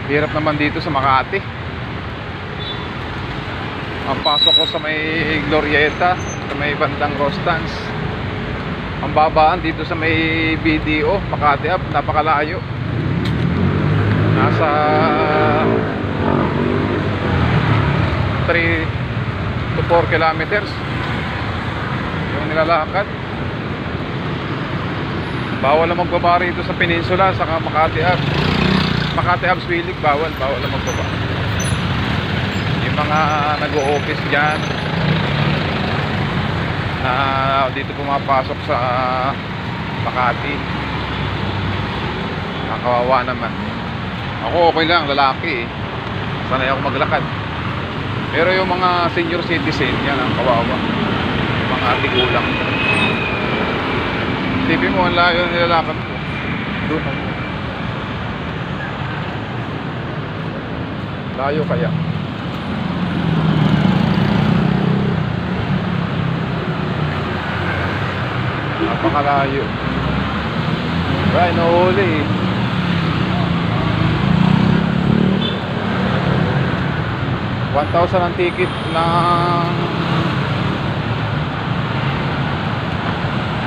Hirap naman dito sa Makati. Ang pasok ko sa may Glorieta, sa may bandang Rostans. Ang babaan dito sa may BDO, Makati Up, napakalayo. Nasa 3 to 4 kilometers yung nilalakad. Bawal na magbaba rito sa Peninsula, saka Makati Up. Makati Up, Swilig, bawal na magbaba. Yung mga nag-o-office dyan na dito pumapasok sa Makati, nakawawa naman. Ako okay lang, lalaki eh. Sanay ako maglakad. Pero yung mga senior citizen, yan ang kawawa. Yung mga tigulang. Tipin mo, ang layo na nilalakad ko. Doon ako. Layo kaya. Napakalayo. Ay, nahuli eh. ₱1,000 ang ticket na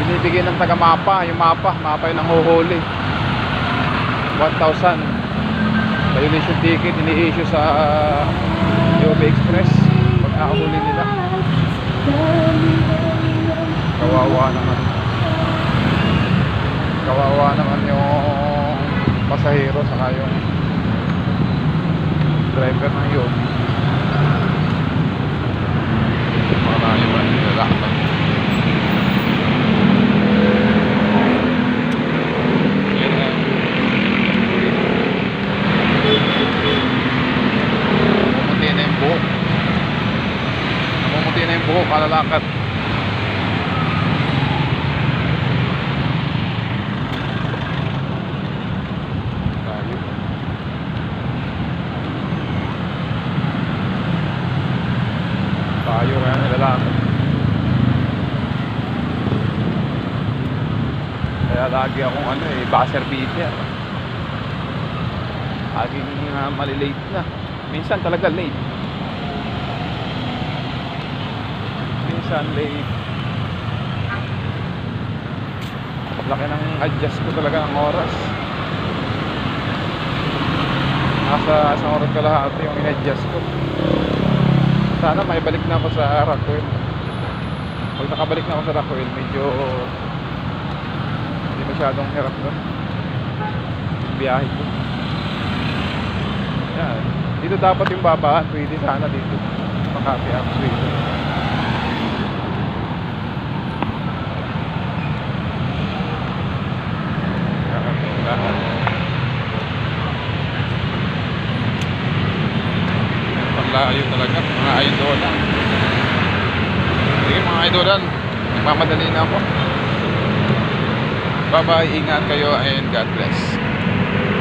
binibigay ng taga-mapa. Yung mapa yung nanghuhuli. 1,000 violation ticket ini-issue sa UP Express pag nakahuli nila. Kawawa naman yung pasahero saka yung driver ng UP. Marami ba nilalakad? Namumuti na yung buhok, kalalakad. Tayo kaya nilalakad. Kaya lagi akong buzzer beater. Laging malilate na. Minsan talaga late. Minsan late. Laki ng adjust ko talaga ng oras. Nasa isang oras kalahati yung in-adjust ko. Sana may balik na ako sa Rockwell. Pag nakabalik na ako sa Rockwell, medyo hindi masyadong hirap doon yung biyahe ko. Yan. Dito dapat yung babaan. Pwede sana dito Makati Up, Swilig. Paglayo talaga mga idolan. Sige mga idolan, nagmamadali na ako. Bye bye, ingat kayo and God bless.